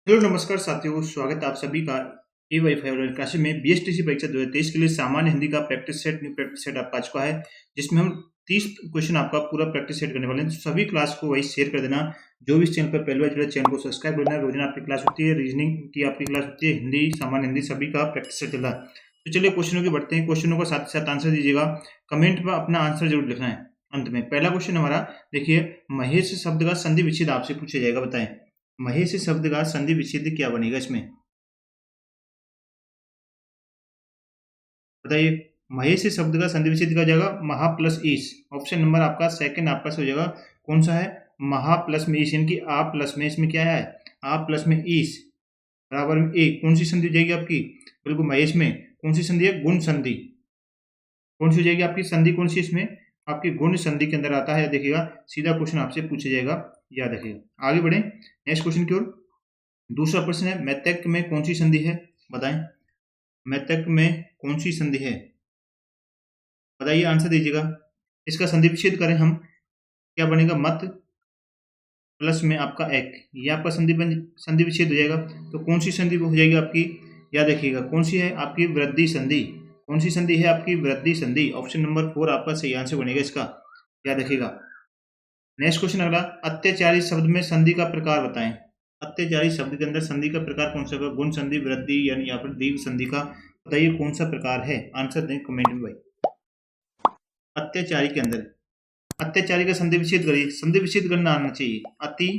Hello नमस्कार साथियों, स्वागत है आप सभी का ए वाई फाई ऑनलाइन क्लासेस में बीएसटीसी परीक्षा 2023 के लिए सामान्य हिंदी का न्यू प्रैक्टिस सेट आपका आ चुका है, जिसमें हम 30 क्वेश्चन आपका पूरा प्रैक्टिस सेट करने वाले हैं। तो सभी क्लास को वही शेयर कर देना। जो भी इस चैनल पर पहली बार जुड़े चैनल को सब्सक्राइब कर देना। रोजाना आपकी क्लास होती है, रीजनिंग की आपकी क्लास होती है, हिंदी, सामान्य हिंदी सभी का प्रैक्टिस सेट चल रहा है। तो चलिए क्वेश्चनों की बढ़ते हैं। क्वेश्चनों को साथ साथ आंसर दीजिएगा। कमेंट में अपना आंसर जरूर लिखना है। अंत में पहला क्वेश्चन हमारा देखिए, महेश शब्द का संधि विच्छेद आपसे पूछा जाएगा। बताएं महेश शब्द का संधि विच्छेद क्या बनेगा इसमें। बताइए, महेश शब्द का संधि विच्छेद क्या हो जाएगा? महा प्लस ईश। ऑप्शन नंबर आपका सेकंड आपका से हो जाएगा। कौन सा है? महा प्लस में ईश, यानी कि आ प्लस में इसमें क्या है? आ प्लस में ईश बराबर में ए। कौन सी संधि हो जाएगी आपकी? बिल्कुल महेश में कौन सी संधि है? गुण संधि। कौन सी हो जाएगी आपकी संधि? कौन सी इसमें? आपकी गुण संधि के अंदर आता है। देखिएगा, सीधा क्वेश्चन आपसे पूछा जाएगा, याद रखिएगा। आगे बढ़े नेक्स्ट क्वेश्चन की ओर। दूसरा प्रश्न है, मैत्रक में कौन सी संधि है? बताएं मैत्रक में कौन सी संधि है? बताइए, आंसर दीजिएगा। इसका संधि विच्छेद करें हम, क्या बनेगा? मत प्लस में आपका एक, ये आपका संधि विच्छेद हो जाएगा। तो कौन सी संधि हो जाएगी आपकी? याद रखिएगा, कौन सी है आपकी? वृद्धि संधि। कौन सी संधि है आपकी? वृद्धि संधि। ऑप्शन नंबर 4 आपका सही आंसर बनेगा इसका, याद रखिएगा। नेक्स्ट क्वेश्चन अगला, अत्याचारी शब्द में संधि का प्रकार बताएं। अत्याचारी शब्द के अंदर संधि का प्रकार कौन सा होगा? गुण संधि, वृद्धि यानी या फिर दीर्घ संधि का। बताइए कौन सा प्रकार है? आंसर दें कमेंट में भाई। अत्याचारी के अंदर अत्याचारी का संधि विच्छेद करिए। संधि विच्छेद करना आना चाहिए। अति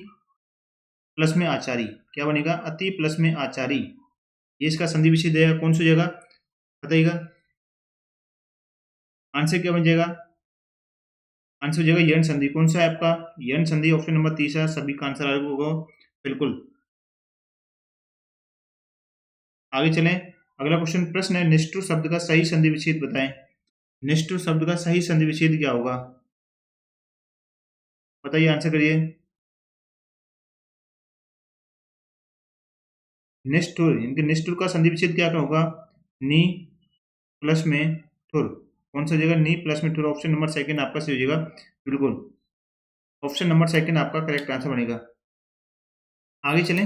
प्लस में आचारी, क्या बनेगा? अति प्लस में आचारी, ये इसका संधि विच्छेद है। कौन सी जगह बताइएगा? आंसर क्या बन जाएगा? आंसर हो जाएगा यण संधि। कौन सा है आपका? यण संधि। ऑप्शन नंबर 3 सभी का आंसर होगा बिल्कुल। आगे चलें, अगला क्वेश्चन। प्रश्न है, निष्ठुर शब्द का सही संधि विच्छेद बताएं। निष्ठुर शब्द का सही संधि विच्छेद क्या होगा? बताइए, आंसर करिए। निष्ठुर, इनके निष्ठुर का संधि विच्छेद क्या होगा? नी प्लस में ठुर। कौन सा जगह? नी प्लस में ठुर। ऑप्शन नंबर सेकंड आपका सही हो जाएगा बिल्कुल। ऑप्शन नंबर सेकंड आपका करेक्ट आंसर बनेगा। आगे चलें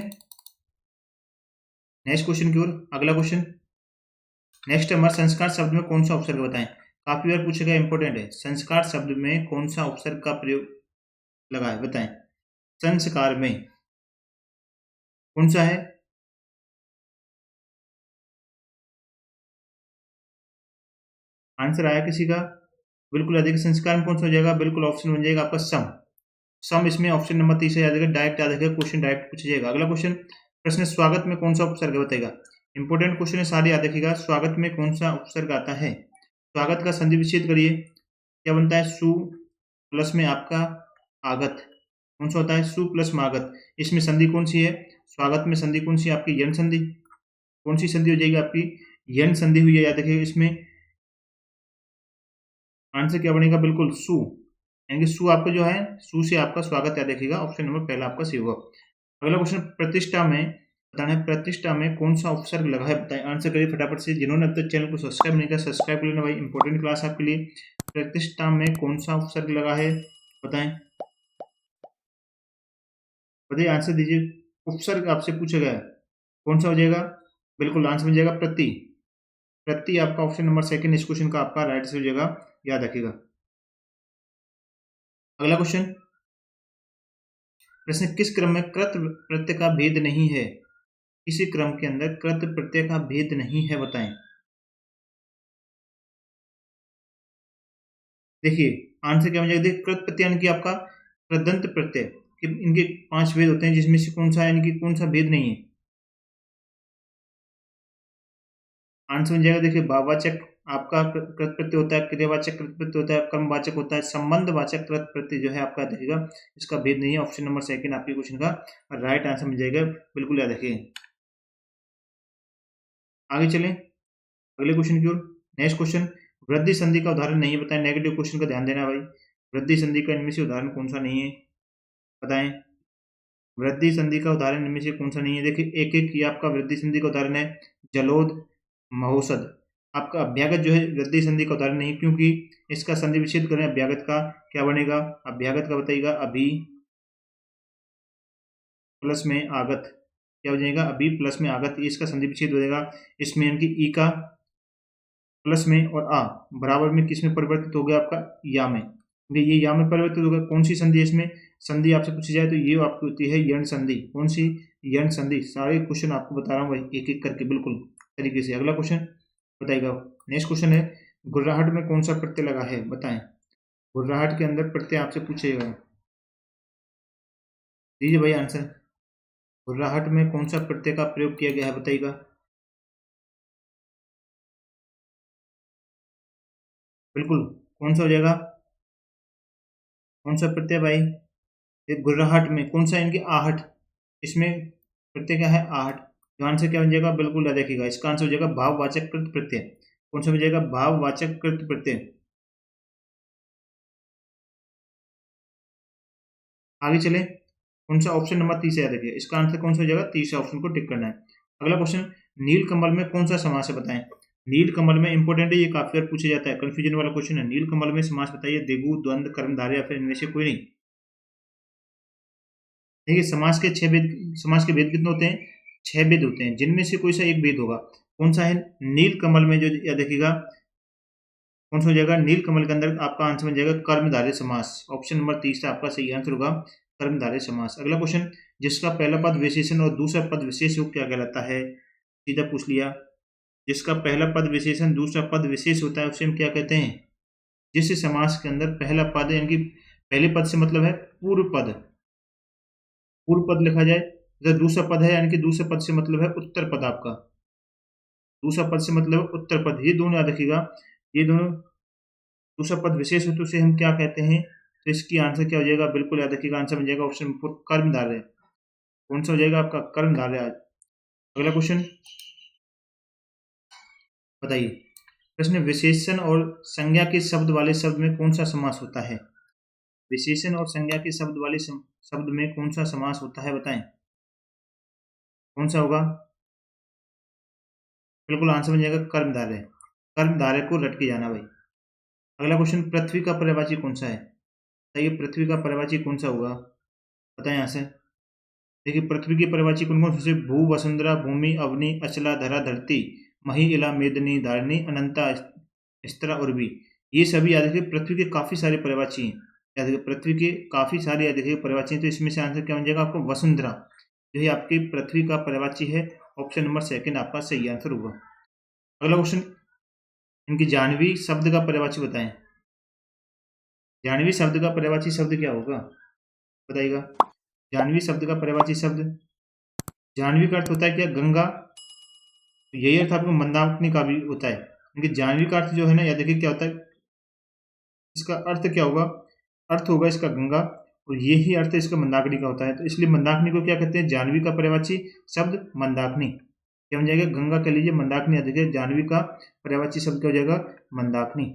नेक्स्ट क्वेश्चन की ओर। अगला क्वेश्चन नेक्स्ट हमारा, संस्कार शब्द में कौन सा उपसर्ग बताएं। काफी बार पूछेगा, इंपॉर्टेंट है। संस्कार शब्द में कौन सा उपसर्ग का प्रयोग लगा है? बताएं संस्कार में कौन सा है? आंसर आया किसी का? बिल्कुल अधिक संस्कार में कौन सा हो जाएगा? बिल्कुल ऑप्शन बन जाएगा आपका सम। सम इसमें ऑप्शन नंबर 3 से याद रखेगा। डायरेक्ट याद रखेगा, क्वेश्चन डायरेक्ट पूछा जाएगा। अगला क्वेश्चन, प्रश्न स्वागत में कौन सा उपसर्ग है? बताएगा। इंपॉर्टेंट क्वेश्चन है, सारे याद रखिएगा। स्वागत में कौन सा उपसर्ग आता है? स्वागत का संधि विच्छेद करिए, क्या बनता है? सु प्लस में आपका आगत। कौन सा होता है? सु प्लस में आगत। इसमें संधि कौन सी है? स्वागत में संधि कौन सी है आपकी? यण संधि। कौन सी संधि हो जाएगी आपकी? यण संधि हुई है, याद रखिएगा। इसमें आंसर क्या बनेगा? बिल्कुल सु, यानी कि सु आपका जो है, सु से आपका स्वागत याद रखिएगा। ऑप्शन नंबर पहला आपका सही होगा। अगला क्वेश्चन, प्रतिष्ठा में बताना है, प्रतिष्ठा में कौन सा उपसर्ग लगा है? बताएं, आंसर करिए फटाफट से। जिन्होंने अब तक चैनल को सब्सक्राइब नहीं किया, सब्सक्राइब कर लेना भाई, इंपॉर्टेंट क्लास आपके लिए। प्रतिष्ठा में कौन सा उपसर्ग लगा है? बताएं, बताइए, आंसर दीजिए। उपसर्ग आपसे पूछा गया है, कौन सा हो जाएगा? बिल्कुल आंसर बन जाएगा प्रति। प्रति आपका ऑप्शन नंबर सेकंड इस क्वेश्चन का आपका राइट से हो जाएगा, याद रखिएगा। अगला क्वेश्चन, प्रश्न, किस क्रम में कृत प्रत्यय का भेद नहीं है? किसी क्रम के अंदर कृत प्रत्यय का भेद नहीं है? बताएं। देखिए, आंसर क्या हो जाएगा? देखिए, कृत प्रत्यय यानी कि आपका कृदंत प्रत्यय कि इनके 5 भेद होते हैं, जिसमें से कौन सा यानी कि कौन सा भेद नहीं है? आंसर बन जाएगा। देखिए, भाववाचक आपका कृत प्रत्यय होता है, क्रियावाचक कृत प्रत्यय होता है, कर्मवाचक होता है, संबंधवाचक कृत प्रत्यय जो है आपका देखिएगा, इसका भेद नहीं है। ऑप्शन नंबर सेकंड आपके क्वेश्चन का राइट आंसर मिल जाएगा, बिल्कुल याद रखिए। आगे चलें अगले क्वेश्चन की ओर। नेक्स्ट क्वेश्चन, वृद्धि संधि का उदाहरण नहीं बताएं। नेगेटिव क्वेश्चन का ध्यान देना भाई। वृद्धि संधि का इनमें से उदाहरण कौन सा नहीं है? बताएं। वृद्धि संधि का उदाहरण इनमें से कौन सा नहीं है? देखिए, एक एक ये आपका वृद्धि संधि का उदाहरण है। जलोद, महोसद। आपका अभ्यागत जो है वृद्धि संधि का उदाहरण नहीं, क्योंकि इसका संधि विच्छेद करें अभ्यागत का, क्या बनेगा? अभ्यागत का बताइएगा, अभी प्लस में आगत, क्या हो जाएगा, अभी प्लस में आगत इसका संधि विच्छेद हो जाएगा। इसमें यानी कि ई का प्लस में और आ बराबर में किस में परिवर्तित हो गया, आपका या में। ये या में परिवर्तित हो गया। कौन सी संधि है इसमें, संधि आपसे पूछी जाए तो ये आपकी होती है यण संधि। कौन सी, यण संधि। सारे क्वेश्चन आपको बता रहा हूँ भाई एक एक करके बिल्कुल तरीके से। अगला क्वेश्चन बताइएगा। नेक्स्ट क्वेश्चन है, गुर्राहट में कौन सा प्रत्यय लगा है, बताएं। गुर्राहट के अंदर प्रत्यय आपसे पूछेगा, दीजिए भाई आंसर। गुर्राहट में कौन सा प्रत्यय का प्रयोग किया गया है, बताइएगा। बिल्कुल, कौन सा हो जाएगा, कौन सा प्रत्यय भाई, ये गुर्राहट में कौन सा, इनकी आहट, इसमें प्रत्यय क्या है, आहट। तो आंसर क्या बन जाएगा, बिल्कुल याद रखिएगा, इसका आंसर हो जाएगा भाववाचक कृत प्रत्यय। कौन सा हो जाएगा, भाववाचक कृत प्रत्यय। आगे चले, कौन सा ऑप्शन नंबर 30 याद रखिए, इसका आंसर कौन सा हो जाएगा, तीसरा ऑप्शन को टिक करना है। अगला क्वेश्चन, नील कमल में कौन सा समास है, बताएं। नील कमल में इंपोर्टेंट है, ये काफी बार पूछा जाता है, कंफ्यूजन वाला क्वेश्चन है। नील कमल में समास बताइए, दिगु, द्वंद, कर्मधारय या फिर इनमें से कोई नहीं। देखिए समास के 6 भेद, समास के भेद कितने होते हैं, 6 भेद होते हैं, जिनमें से कोई सा एक भेद होगा। कौन सा है, नील कमल में जो या देखिएगा कौन सा हो जाएगा, नील कमल के अंदर आपका आंसर बन जाएगा कर्मधारय समास। ऑप्शन नंबर 30 आपका सही आंसर होगा कर्मधारय समास। अगला क्वेश्चन, जिसका पहला पद विशेषण और दूसरा पद विशेष योग क्या कहलाता है, सीधा पूछ लिया। जिसका पहला पद विशेषण दूसरा पद विशेष होता है उसे हम क्या कहते हैं। जिस समास के अंदर पहला पद यानी कि पहले पद से मतलब है पूर्व पद, पूर्व पद लिखा जाए। जब दूसरा पद है यानी कि दूसरे पद से मतलब है उत्तर पद, आपका दूसरा पद से मतलब है उत्तर पद, ये दोनों याद रखिएगा। ये दोनों दूसरा पद विशेष हो तो उसे हम क्या कहते हैं, तो इसकी आंसर क्या हो जाएगा, बिल्कुल याद रखिएगा, आंसर बन जाएगा ऑप्शन नंबर 4 कर्मधारय। कौन सा हो जाएगा आपका, कर्मधारय। अगला क्वेश्चन बताइए, प्रश्न, विशेषण और संज्ञा के शब्द वाले शब्द में कौन सा समास होता है। विशेषण और संज्ञा के शब्द वाले शब्द में कौन सा समास होता है, बताएं। कौन सा होगा, बिल्कुल आंसर बन जाएगा कर्मधारय। कर्मधारय को रट के जाना भाई। अगला क्वेश्चन, पृथ्वी का पर्यायवाची कौन सा है, बताइए पृथ्वी का पर्यायवाची कौन सा होगा, बताएं यहाँ से। देखिए पृथ्वी की पर्यायवाची कौन कौन से, भू, वसुंधरा, भूमि, अवनी, अचला, धरा, धरती, मही, इला, मेदनी, धारिणी, अनंता, स्तरा, उर्वी। ये सभी याद रखिए पृथ्वी के काफी सारे पर्यायवाची हैं। याद रखिए पृथ्वी के काफी सारे याद रखिए पर्यायवाची हैं, तो इसमें से आंसर क्या बन जाएगा आपको, वसुंधरा जो है आपकी पृथ्वी का पर्यायवाची है। ऑप्शन नंबर 2 आपका सही आंसर होगा। अगला क्वेश्चन, इनकी जाह्नवी शब्द का पर्यायवाची बताएं। जाह्नवी शब्द का पर्यायवाची शब्द क्या होगा, बताइएगा। जाह्नवी शब्द का पर्यायवाची शब्द, जाह्नवी का अर्थ होता है क्या, गंगा। तो यही अर्थ आपको मंदाकिनी का भी होता है, क्योंकि जाह्नवी का अर्थ जो है ना, याद देखिए क्या होता है, इसका अर्थ क्या होगा, अर्थ होगा इसका गंगा, और यही अर्थ इसका मंदाकिनी का होता है। तो इसलिए मंदाकिनी को क्या कहते हैं, जाह्नवी का पर्यायवाची शब्द मंदाकिनी। क्या बन जाएगा, गंगा कह लीजिए, मंदाकिनी, देखिए जाह्नवी का पर्यायवाची शब्द क्या हो जाएगा, मंदाकिनी।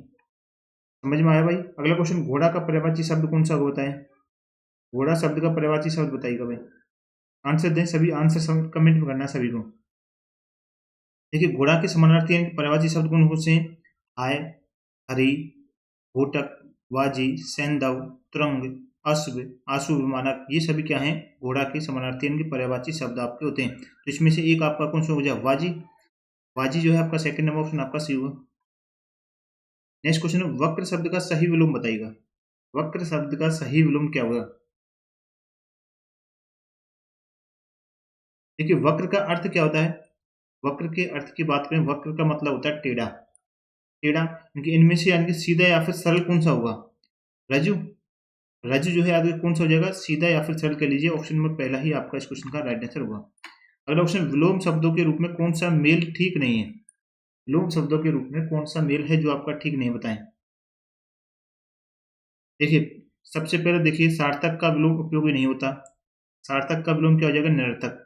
समझ में आया भाई। अगला क्वेश्चन, घोड़ा का पर्यायवाची शब्द कौन सा होता है। घोड़ा शब्द का पर्यायवाची शब्द बताइएगा भाई। आंसर दें सभी, आंसर कमेंट में करना है सभी को। देखिए घोड़ा के समानार्थी पर्यायवाची शब्द कौन कौन से हैं, हाय, हरि, घोटक, वाजी, सैंधव, तुरंग, अश्व, आशु, मानक, ये सभी क्या हैं, घोड़ा के समानार्थी इनके पर्यायवाची शब्द आपके होते हैं। तो इसमें से एक आपका कौन सा हो जाए, वाजी। वाजी जो है आपका 2 नंबर ऑप्शन आपका सही होगा। नेक्स्ट क्वेश्चन, वक्र शब्द का सही विलोम बताइएगा। वक्र शब्द का सही विलोम क्या होगा। देखिए वक्र का अर्थ क्या होता है, वक्र के अर्थ की बात करें, वक्र का मतलब होता है टेढ़ा। टेढ़ा इनके इनमें से यानी कि सीधा या फिर सरल कौन सा होगा, रज्जु। रज्जु जो है आगे कौन सा हो जाएगा, सीधा या फिर सरल कह लीजिए। ऑप्शन नंबर पहला ही आपका इस क्वेश्चन का राइट आंसर होगा। अगला क्वेश्चन, विलोम शब्दों के रूप में कौन सा मेल ठीक नहीं है। विलोम शब्दों के रूप में कौन सा मेल है जो आपका ठीक नहीं है, बताएं। देखिए सबसे पहले देखिए सार्थक का विलोम उपयोगी नहीं होता। सार्थक का विलोम क्या हो जाएगा, निरर्थक।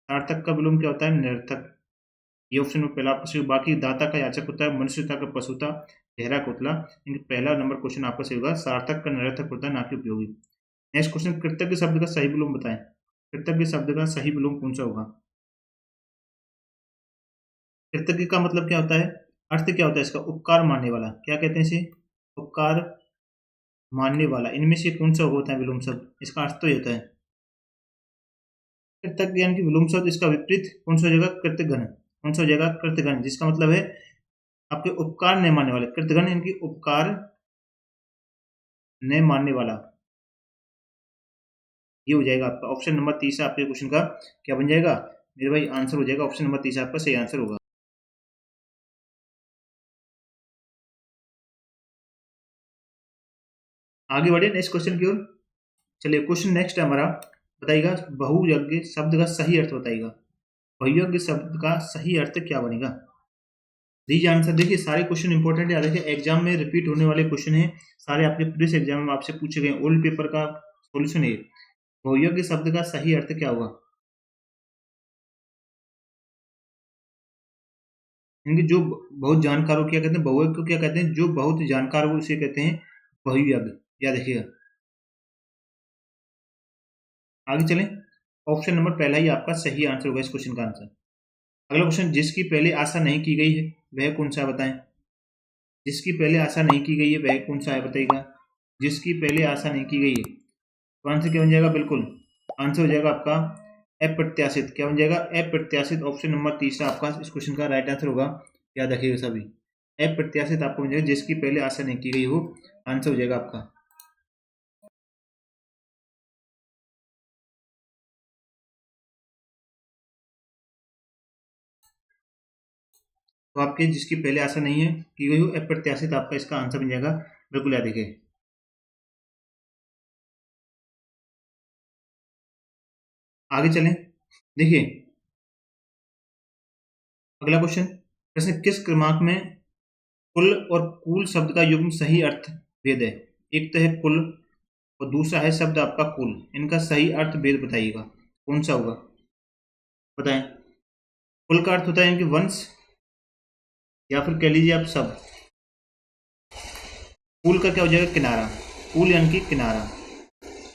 सार्थक का विलोम क्या होता है, निरर्थक। ये ऑप्शन में पहला आपका, बाकी दाता का याचक होता है, मनुष्यता का पशुता, गहरा कोतला। इनका पहला नंबर क्वेश्चन आपका सही होगा, सार्थक का निरर्थक होता है, ना कि उपयोगी। नेक्स्ट क्वेश्चन, कृतज्ञ शब्द का सही विलोम बताएं। कृतज्ञ शब्द का सही विलोम कौन सा होगा। कृतज्ञ का मतलब क्या होता है, अर्थ क्या होता है इसका, उपकार मानने वाला, क्या कहते हैं इसे, उपकार मानने वाला। इनमें से कौन सा होता है विलोम शब्द, इसका अर्थ तो ये होता है। कृतज्ञ यानी कि विलोम शब्द, इसका विपरीत कौन सा हो जाएगा? कृतघ्न। कौन सा हो जाएगा? कृतघ्न, जिसका मतलब है आपके उपकार नहीं मानने वाले। कृतघ्न यानी कि उपकार नहीं मानने वाला, ये हो जाएगा आपका ऑप्शन नंबर तीसरा आपके क्वेश्चन का क्या बन जाएगा मेरे भाई? आंसर हो जाएगा ऑप्शन नंबर तीसरा आपका सही आंसर होगा। आगे बढ़े नेक्स्ट क्वेश्चन की ओर। चलिए क्वेश्चन नेक्स्ट है हमारा, बताइएगा बहुयज्ञ शब्द का सही अर्थ बताइएगा। बहुयज्ञ शब्द का सही अर्थ क्या बनेगा? दीजिए आंसर। देखिए सारे क्वेश्चन इंपॉर्टेंट है, देखिए एग्जाम में रिपीट होने वाले क्वेश्चन है, सारे आपके प्रीवियस एग्जाम में आपसे पूछे गए ओल्ड पेपर का सॉल्यूशन है। बहुयज्ञ शब्द का सही अर्थ क्या होगा? इनके जो बहुत जानकार हो क्या कहते हैं? बहुयज्ञ को क्या कहते हैं? जो बहुत जानकार हो उसे कहते हैं बहुयज्ञ। याद रखिएगा। आगे चलें। ऑप्शन नंबर पहला ही आपका सही आंसर होगा इस क्वेश्चन का आंसर। अगला क्वेश्चन, जिसकी पहले आशा नहीं की गई है वह कौन सा है बताएं? जिसकी पहले आशा नहीं की गई है वह कौन सा है बताइएगा? जिसकी पहले आशा नहीं की गई है तो आंसर क्या बन जाएगा? बिल्कुल आंसर हो जाएगा आपका अप्रत्याशित। क्या बन जाएगा? अप्रत्याशित। ऑप्शन नंबर तीसरा आपका इस क्वेश्चन का राइट आंसर होगा। याद रखिएगा सभी, अप्रत्याशित आपको बन जाएगा, जिसकी पहले आशा नहीं की गई हो, आंसर हो जाएगा आपका। तो आपके जिसकी पहले आशा नहीं है की गई हो, अप्रत्याशित आपका इसका आंसर बन जाएगा। बिल्कुल याद रखिए। आगे चलें। देखिए अगला क्वेश्चन, प्रश्न, किस क्रमांक में कुल और कूल शब्द का युग्म सही अर्थ भेद है? एक तो है कुल और दूसरा है शब्द आपका कुल, इनका सही अर्थ भेद बताइएगा कौन सा होगा? बताएं। कुल का अर्थ होता है इनके वंश, या फिर कह लीजिए आप सब। कूल का क्या हो जाएगा? किनारा। कूल यानी कि किनारा,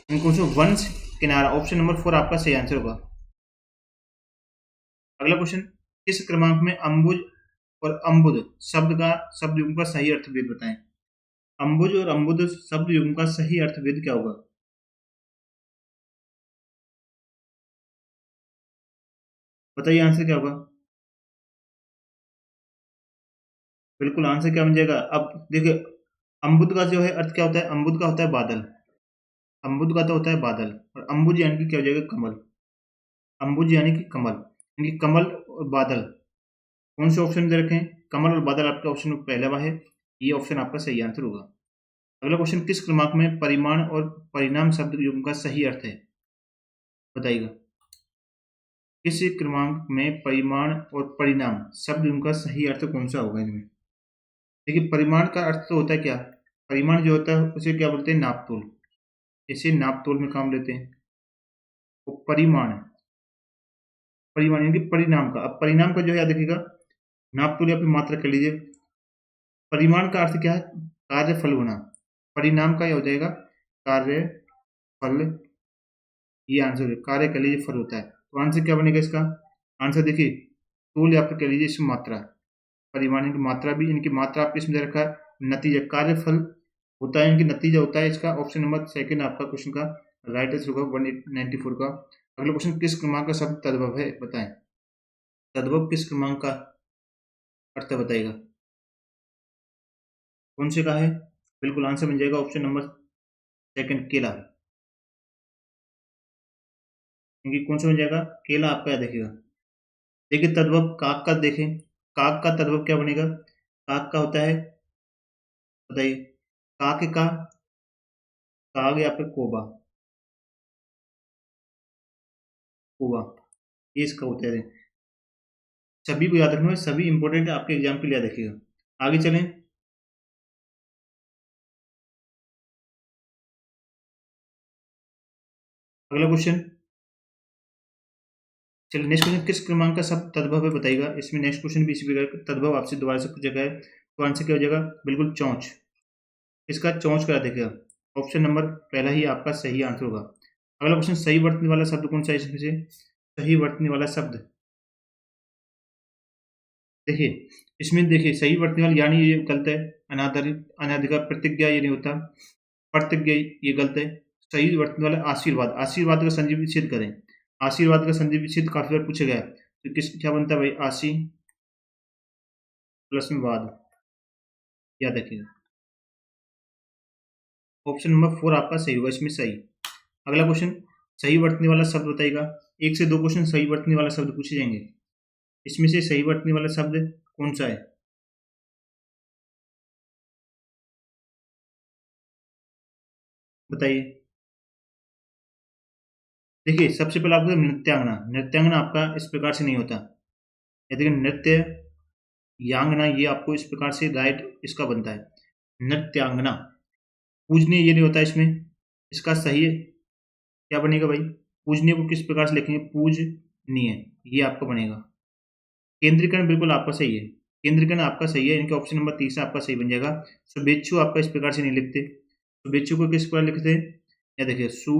इनको वंश किनारा। ऑप्शन नंबर 4 आपका सही आंसर होगा। अगला क्वेश्चन, किस क्रमांक में अंबुज और अम्बुद शब्द युग्म का सही अर्थ भेद बताएं? अंबुज और अम्बुद शब्द युग्म का सही अर्थ भेद क्या होगा? बताइए आंसर क्या होगा? बिल्कुल आंसर क्या बन जाएगा? अब देखिए अम्बुद का जो है अर्थ क्या होता है? अम्बुद का होता है बादल। अम्बुद का तो होता है बादल, और अम्बुज यानी कि क्या हो जाएगा? कमल। अम्बुज यानी कि कमल, यानी कमल और बादल। कौन से ऑप्शन दे रखे हैं? कमल और बादल आपका ऑप्शन पहला हुआ है, ये ऑप्शन आपका सही आंसर होगा। अगला क्वेश्चन, किस क्रमांक में परिमाण और परिणाम शब्द युग्म का सही अर्थ है? बताइएगा। किस क्रमांक में परिमाण और परिणाम शब्द युग्म का सही अर्थ कौन सा होगा इनमें? देखिए परिमाण का अर्थ तो होता है क्या? परिमाण जो होता है उसे क्या बोलते हैं? नापतोल। इसे नापतोल में काम लेते हैं। तो परिमाण, परिमाण यानी कि परिणाम का। अब परिणाम का जो है याद रखिएगा, नापतोल या फिर मात्रा कर लीजिए। परिमाण का अर्थ क्या है? कार्य फल होना। परिणाम का क्या हो जाएगा? कार्य फल, ये आंसर है। कार्य कह लीजिए फल होता है, तो आंसर क्या बनेगा इसका? आंसर देखिए तोल या फिर कह लीजिए इसमें मात्रा। परिमाण की मात्रा भी, इनकी मात्रा आपके इसमें दे रखा है नतीजा। कार्य फल होता है, इनकी नतीजा होता है। इसका ऑप्शन नंबर सेकंड आपका क्वेश्चन का राइट आंसर होगा 1894 का। अगला क्वेश्चन, किस क्रमांक का शब्द तद्भव है बताएं? तद्भव किस क्रमांक का अर्थ बताएगा? कौन से का है? बिल्कुल आंसर बन जाएगा ऑप्शन नंबर सेकंड, केला। क्योंकि कौन सा बन जाएगा? केला आपका याद रखिएगा। देखिए तद्भव काक का देखें, काक का तद्भव क्या बनेगा? काक का होता है, बताइए। काक का काग या फिर कोबा, कोबा, ये इसका होता है। सभी को याद रखना है, सभी इंपॉर्टेंट है आपके एग्जाम के लिए, याद रखिएगा। आगे चलें। अगला क्वेश्चन, चलिए नेक्स्ट क्वेश्चन, किस क्रमांक का शब्द तद्भव है बताइएगा? इसमें नेक्स्ट क्वेश्चन भी इसी प्रकार का तद्भव आपसे दोबारा से पूछा गया है, तो आंसर क्या हो जाएगा? बिल्कुल चौंच। इसका चौंच का देखिएगा। ऑप्शन नंबर पहला ही आपका सही आंसर होगा। अगला क्वेश्चन, सही वर्तने वाला शब्द कौन सा है इसमें से? सही वर्तने वाला शब्द देखिए, इसमें देखिए सही वर्तने वाला यानी ये गलत है। अनादरित अनाधिकार प्रतिज्ञा ये नहीं होता। प्रतिज्ञा ये गलत है। सही वर्तने वाला आशीर्वाद, आशीर्वाद का संधि विच्छेद करें। आशीर्वाद का संधि विच्छेद काफी बार पूछा गया है, तो किस क्या बनता है भाई, आशी प्लस में वाद, याद रखिएगा। ऑप्शन नंबर 4 आपका सही होगा इसमें सही। अगला क्वेश्चन, सही वर्तनी वाला शब्द बताइएगा। 1 से 2 क्वेश्चन सही वर्तनी वाला शब्द पूछे जाएंगे। इसमें से सही वर्तनी वाला शब्द कौन सा है, बताइए। देखिए सबसे पहले आपको नृत्यांगना, नृत्यांगना आपका इस प्रकार से नहीं होता। या देखिए नृत्य यांगना, ये आपको इस प्रकार से राइट इसका बनता है नृत्यांगना। पूजनीय ये नहीं होता इसमें, इसका सही है क्या बनेगा भाई, पूजनीय को किस प्रकार से लिखेंगे, पूजनीय, ये आपका बनेगा। केंद्रीकरण बिल्कुल आपका सही है, केंद्रीकरण आपका सही है, इनके ऑप्शन नंबर 3 आपका सही बन जाएगा। शुभेच्छु आपका इस प्रकार से नहीं लिखते, शुभेच्छु को किस प्रकार लिखते हैं, या देखिए सु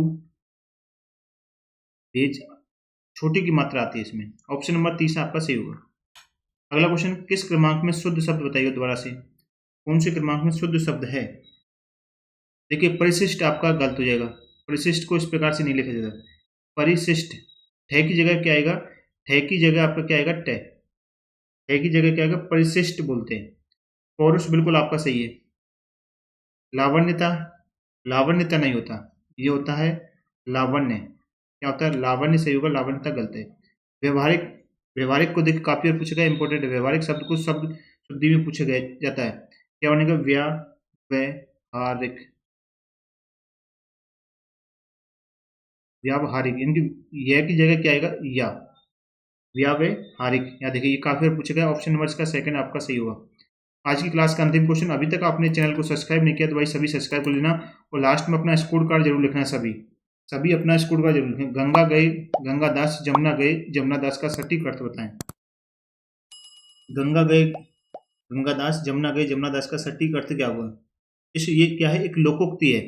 भेज, छोटी की मात्रा आती है इसमें। ऑप्शन नंबर 3 आपका सही होगा। अगला क्वेश्चन, किस क्रमांक में शुद्ध शब्द बताइए दोबारा से, कौन से क्रमांक में शुद्ध शब्द है। देखिए परिशिष्ट आपका गलत हो जाएगा, परिशिष्ट को इस प्रकार से नहीं लिखा जाता, परिशिष्ट ठे की जगह क्या आएगा, ठे की जगह आपका क्या आएगा, टे, ठे की जगह क्या आएगा, परिशिष्ट बोलते हैं। पौरुष बिल्कुल आपका सही है। लावण्यता, लावण्यता नहीं होता, ये होता है लावण्य, क्या होता है लावण्य सही होगा, लावण्यता गलत है। व्यवहारिक, व्यवहारिक को देख काफी बार पूछा गया, इंपॉर्टेंट है। व्यवहारिक शब्द को शब्द शुद्धि में पूछा गया जाता है, क्या बनेगा, व्यावहारिक, व्यावहारिक, इनकी यह की जगह क्या आएगा, या व्यावहारिक। यहाँ देखिए ये काफी बार पूछा गया, ऑप्शन नंबर इसका सेकंड आपका सही होगा। आज की क्लास का अंतिम क्वेश्चन, अभी तक आपने चैनल को सब्सक्राइब नहीं किया तो भाई सभी सब्सक्राइब कर लेना, और लास्ट में अपना स्कोर कार्ड जरूर लिखना है, सभी सभी अपना स्कोर कार्ड जरूर लिखें। गंगा गए गंगा दास, जमुना गए जमुना दास का सटीक अर्थ बताएं। गंगा गए गंगा दास, जमुना गए जमुना दास का सटीक अर्थ क्या हुआ, इस ये क्या है, एक लोकोक्ति है,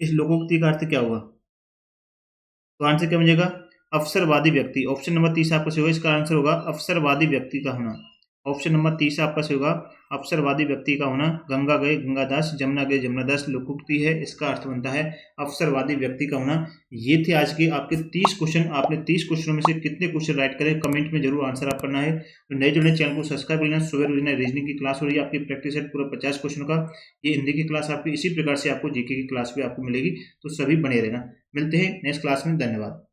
इस लोकोक्ति का अर्थ क्या हुआ, तो आंसर क्या बनेगा, अवसरवादी व्यक्ति। ऑप्शन नंबर 3 आपका सही होगा, इसका आंसर होगा अवसरवादी व्यक्ति का होना। ऑप्शन नंबर 3 आपका सही होगा, अवसरवादी व्यक्ति का होना। गंगा गए गंगादास, जमुना गए जमुनादास लोकोक्ति है, इसका अर्थ बनता है अवसरवादी व्यक्ति का होना। ये थे आज के आपके 30 क्वेश्चन। आपने 30 क्वेश्चनों में से कितने क्वेश्चन राइट करें, कमेंट में जरूर आंसर आप करना है। तो नए जुड़े चैनल को सब्सक्राइब कर लेना। सुबह रोजाना रीजनिंग की क्लास हो रही है आपकी, प्रैक्टिस सेट पूरा 50 क्वेश्चन का। ये हिंदी की क्लास आपकी इसी प्रकार से आपको जीके की क्लास भी आपको मिलेगी, तो सभी बने रहना। मिलते हैं नेक्स्ट क्लास में, धन्यवाद।